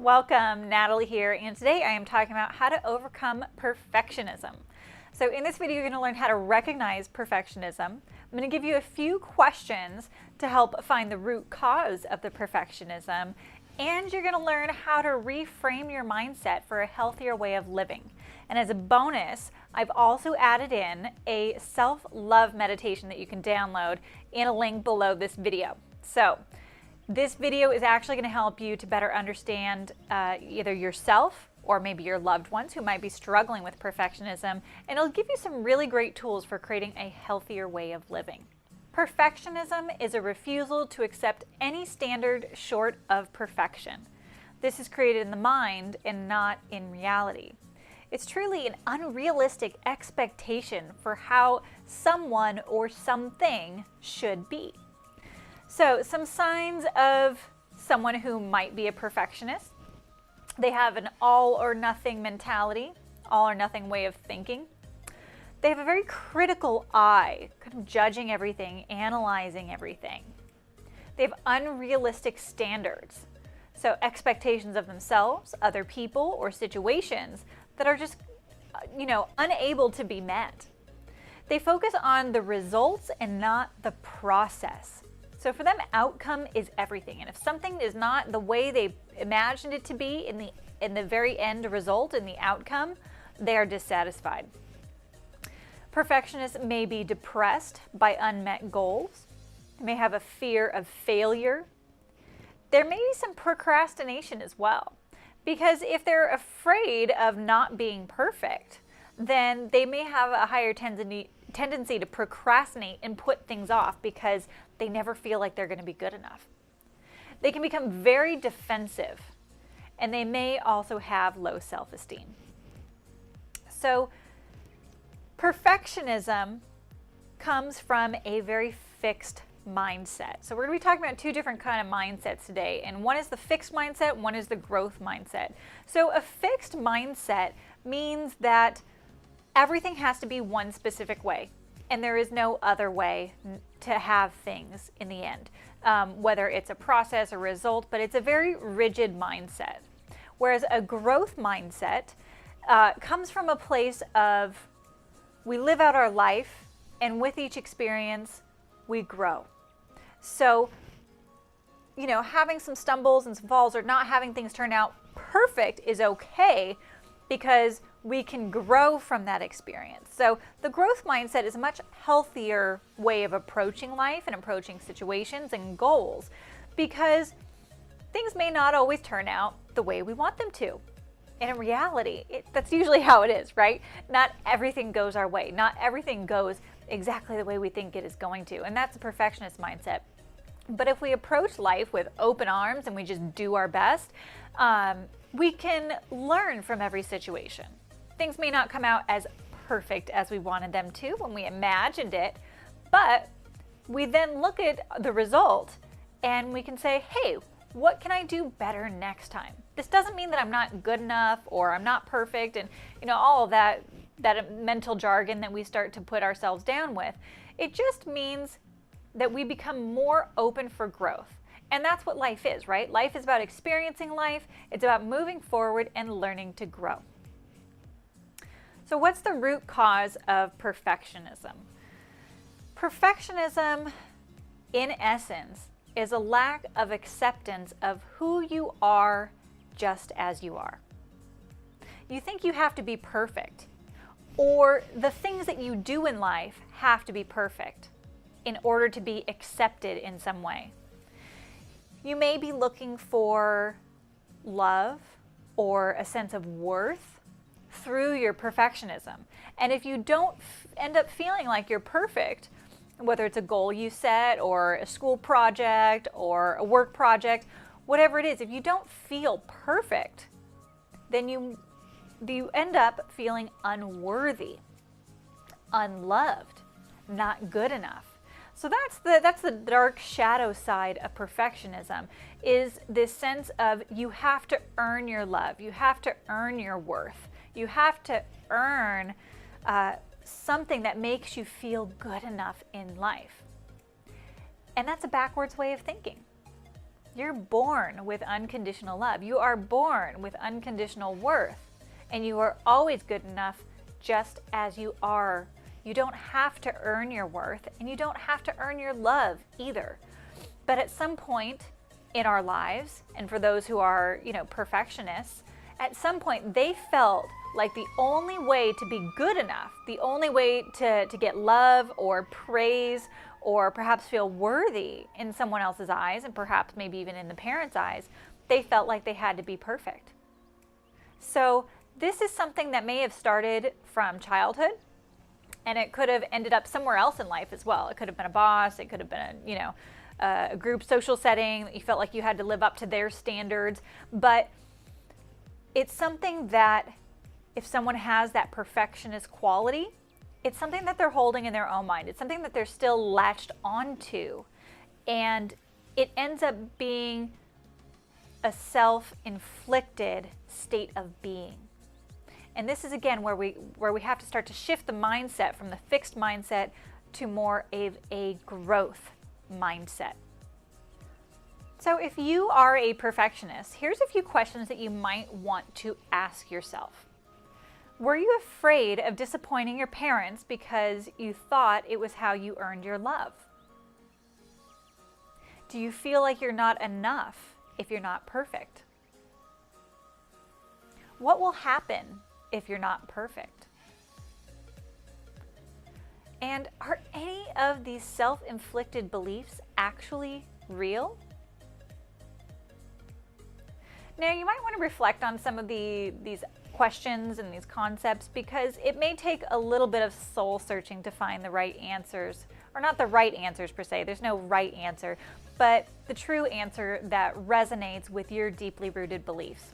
Welcome, Natalie here, and today I am talking about how to overcome perfectionism. So in this video, you're going to learn how to recognize perfectionism. I'm going to give you a few questions to help find the root cause of the perfectionism, and you're going to learn how to reframe your mindset for a healthier way of living. And as a bonus, I've also added in a self-love meditation that you can download in a link below this video. So this video is actually going to help you to better understand either yourself or maybe your loved ones who might be struggling with perfectionism, and it'll give you some really great tools for creating a healthier way of living. Perfectionism is a refusal to accept any standard short of perfection. This is created in the mind and not in reality. It's truly an unrealistic expectation for how someone or something should be. So some signs of someone who might be a perfectionist: they have an all or nothing mentality, all or nothing way of thinking. They have a very critical eye, kind of judging everything, analyzing everything. They have unrealistic standards, so expectations of themselves, other people, or situations that are just, unable to be met. They focus on the results and not the process. So for them, outcome is everything. And if something is not the way they imagined it to be in the very end result, in the outcome, they are dissatisfied. Perfectionists may be depressed by unmet goals. They may have a fear of failure. There may be some procrastination as well, because if they're afraid of not being perfect, then they may have a higher tendency to procrastinate and put things off because they never feel like they're going to be good enough. They can become very defensive, and they may also have low self-esteem. So perfectionism comes from a very fixed mindset. So we're going to be talking about two different kind of mindsets today, and one is the fixed mindset, one is the growth mindset. So a fixed mindset means that everything has to be one specific way, and there is no other way to have things in the end, whether it's a process or result, but it's a very rigid mindset. Whereas a growth mindset comes from a place of we live out our life, and with each experience, we grow. So, having some stumbles and some falls or not having things turn out perfect is okay, because we can grow from that experience. So the growth mindset is a much healthier way of approaching life and approaching situations and goals, because things may not always turn out the way we want them to. And in reality, that's usually how it is, right? Not everything goes our way. Not everything goes exactly the way we think it is going to. And that's a perfectionist mindset. But if we approach life with open arms and we just do our best, we can learn from every situation. Things may not come out as perfect as we wanted them to when we imagined it, but we then look at the result and we can say, hey, what can I do better next time? This doesn't mean that I'm not good enough or I'm not perfect and all of that mental jargon that we start to put ourselves down with. It just means that we become more open for growth. And that's what life is, right? Life is about experiencing life. It's about moving forward and learning to grow. So what's the root cause of perfectionism? Perfectionism, in essence, is a lack of acceptance of who you are just as you are. You think you have to be perfect, or the things that you do in life have to be perfect in order to be accepted in some way. You may be looking for love or a sense of worth through your perfectionism. And if you don't end up feeling like you're perfect, whether it's a goal you set or a school project or a work project, whatever it is, if you don't feel perfect, then you end up feeling unworthy, unloved, not good enough. So that's the dark shadow side of perfectionism, is this sense of you have to earn your love, you have to earn your worth, you have to earn something that makes you feel good enough in life. And that's a backwards way of thinking. You're born with unconditional love. You are born with unconditional worth. And you are always good enough just as you are. You don't have to earn your worth, and you don't have to earn your love either. But at some point in our lives, and for those who are, perfectionists, at some point they felt like the only way to be good enough, the only way to get love or praise or perhaps feel worthy in someone else's eyes, and perhaps maybe even in the parents' eyes, they felt like they had to be perfect. So this is something that may have started from childhood, and it could have ended up somewhere else in life as well. It could have been a boss, it could have been a group social setting that you felt like you had to live up to their standards. But it's something that if someone has that perfectionist quality, it's something that they're holding in their own mind. It's something that they're still latched onto. And it ends up being a self-inflicted state of being. And this is again where we have to start to shift the mindset from the fixed mindset to more of a growth mindset. So if you are a perfectionist, here's a few questions that you might want to ask yourself. Were you afraid of disappointing your parents because you thought it was how you earned your love? Do you feel like you're not enough if you're not perfect? What will happen if you're not perfect? And are any of these self-inflicted beliefs actually real? Now, you might want to reflect on some of these questions and these concepts, because it may take a little bit of soul searching to find the right answers, or not the right answers per se. There's no right answer, but the true answer that resonates with your deeply rooted beliefs.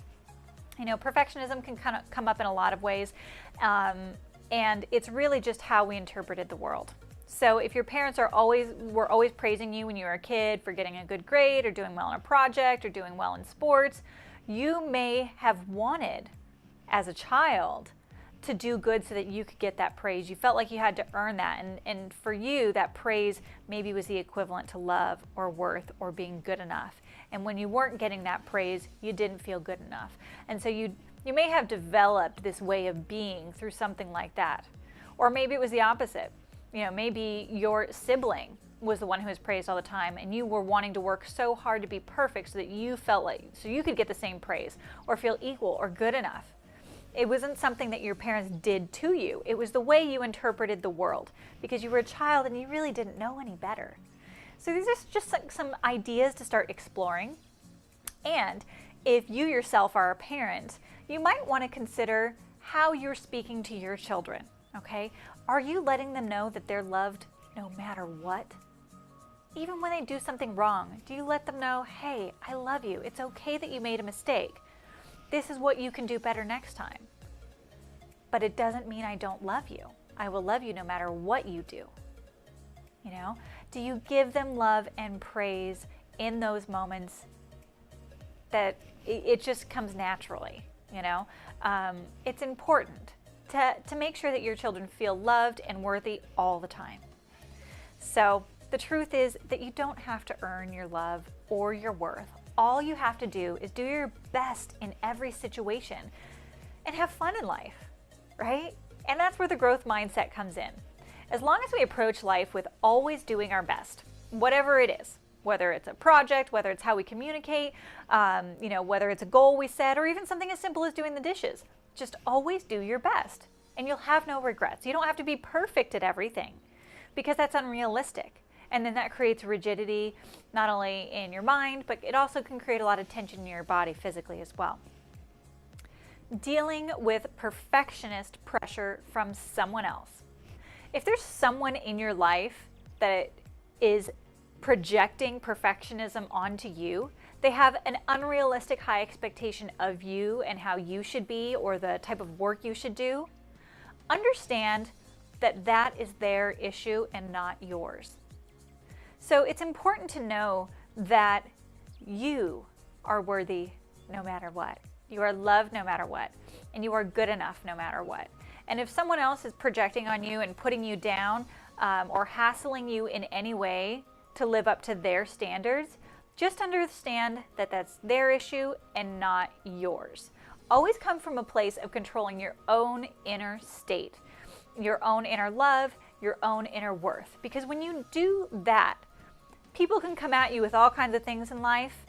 Perfectionism can kind of come up in a lot of ways, and it's really just how we interpreted the world. So if your parents were always praising you when you were a kid for getting a good grade or doing well on a project or doing well in sports, you may have wanted as a child to do good so that you could get that praise. You felt like you had to earn that, and for you that praise maybe was the equivalent to love or worth or being good enough. And when you weren't getting that praise, you didn't feel good enough. And so you may have developed this way of being through something like that. Or maybe it was the opposite. Maybe your sibling was the one who was praised all the time, and you were wanting to work so hard to be perfect so that you felt like, so you could get the same praise or feel equal or good enough. It wasn't something that your parents did to you. It was the way you interpreted the world, because you were a child and you really didn't know any better. So these are just some ideas to start exploring. And if you yourself are a parent, you might want to consider how you're speaking to your children, okay? Are you letting them know that they're loved no matter what? Even when they do something wrong, do you let them know, hey, I love you. It's okay that you made a mistake. This is what you can do better next time. But it doesn't mean I don't love you. I will love you no matter what you do. Do you give them love and praise in those moments that it just comes naturally? It's important to make sure that your children feel loved and worthy all the time. So the truth is that you don't have to earn your love or your worth. All you have to do is do your best in every situation and have fun in life, right? And that's where the growth mindset comes in. As long as we approach life with always doing our best, whatever it is, whether it's a project, whether it's how we communicate, whether it's a goal we set, or even something as simple as doing the dishes, just always do your best and you'll have no regrets. You don't have to be perfect at everything, because that's unrealistic. And then that creates rigidity, not only in your mind, but it also can create a lot of tension in your body physically as well. Dealing with perfectionist pressure from someone else. If there's someone in your life that is projecting perfectionism onto you, they have an unrealistic high expectation of you and how you should be, or the type of work you should do, understand that that is their issue and not yours. So it's important to know that you are worthy no matter what. You are loved no matter what. And you are good enough no matter what. And if someone else is projecting on you and putting you down or hassling you in any way to live up to their standards, Just understand that that's their issue and not yours. Always come from a place of controlling your own inner state, your own inner love, your own inner worth. Because when you do that, people can come at you with all kinds of things in life,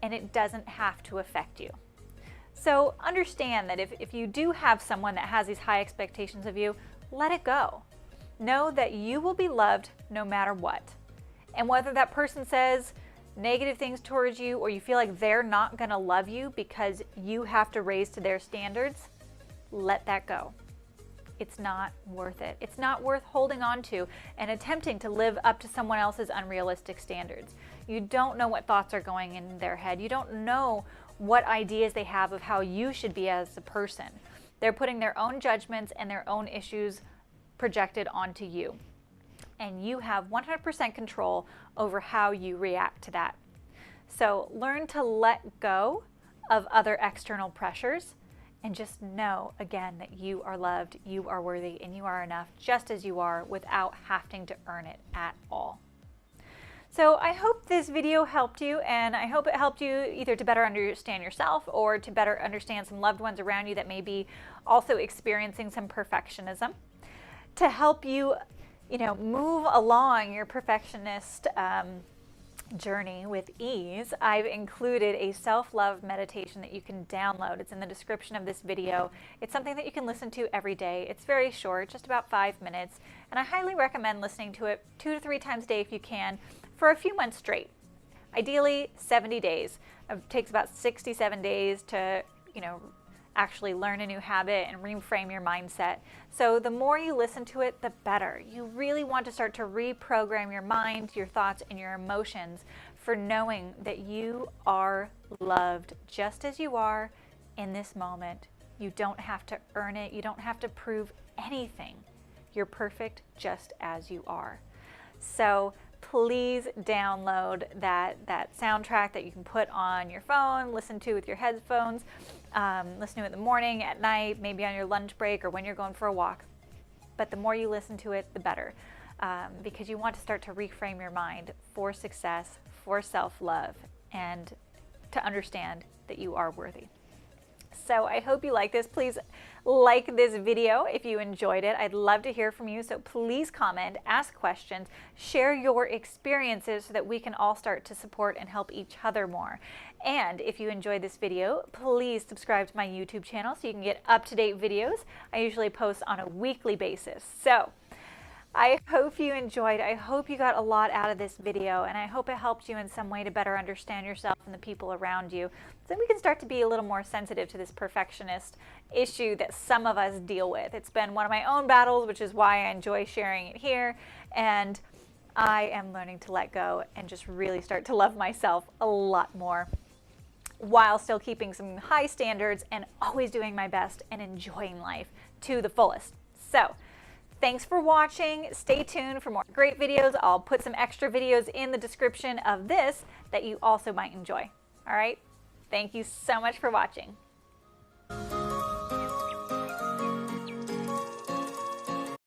and it doesn't have to affect you. So understand that if you do have someone that has these high expectations of you, let it go. Know that you will be loved no matter what. And whether that person says negative things towards you or you feel like they're not going to love you because you have to raise to their standards, let that go. It's not worth it. It's not worth holding on to and attempting to live up to someone else's unrealistic standards. You don't know what thoughts are going in their head. You don't know what ideas they have of how you should be as a person. They're putting their own judgments and their own issues projected onto you. And you have 100% control over how you react to that. So learn to let go of other external pressures and just know, again, that you are loved, you are worthy, and you are enough just as you are without having to earn it at all. So I hope this video helped you, and I hope it helped you either to better understand yourself or to better understand some loved ones around you that may be also experiencing some perfectionism. To help you, move along your perfectionist journey with ease, I've included a self-love meditation that you can download. It's in the description of this video. It's something that you can listen to every day. It's very short, just about 5 minutes, and I highly recommend listening to it 2 to 3 times a day if you can for a few months straight. Ideally 70 days. It takes about 67 days to, actually learn a new habit and reframe your mindset. So the more you listen to it, the better. You really want to start to reprogram your mind, your thoughts, and your emotions for knowing that you are loved just as you are in this moment. You don't have to earn it. You don't have to prove anything. You're perfect just as you are. So please download that soundtrack that you can put on your phone, listen to with your headphones, listen to it in the morning, at night, maybe on your lunch break or when you're going for a walk. But the more you listen to it, the better, because you want to start to reframe your mind for success, for self-love, and to understand that you are worthy. So I hope you like this. Please like this video if you enjoyed it. I'd love to hear from you. So please comment, ask questions, share your experiences so that we can all start to support and help each other more. And if you enjoyed this video, please subscribe to my YouTube channel so you can get up-to-date videos. I usually post on a weekly basis. So I hope you enjoyed. I hope you got a lot out of this video, and I hope it helped you in some way to better understand yourself and the people around you, so we can start to be a little more sensitive to this perfectionist issue that some of us deal with. It's been one of my own battles, which is why I enjoy sharing it here, and I am learning to let go and just really start to love myself a lot more, while still keeping some high standards and always doing my best and enjoying life to the fullest. So thanks for watching. Stay tuned for more great videos. I'll put some extra videos in the description of this that you also might enjoy. All right? Thank you so much for watching.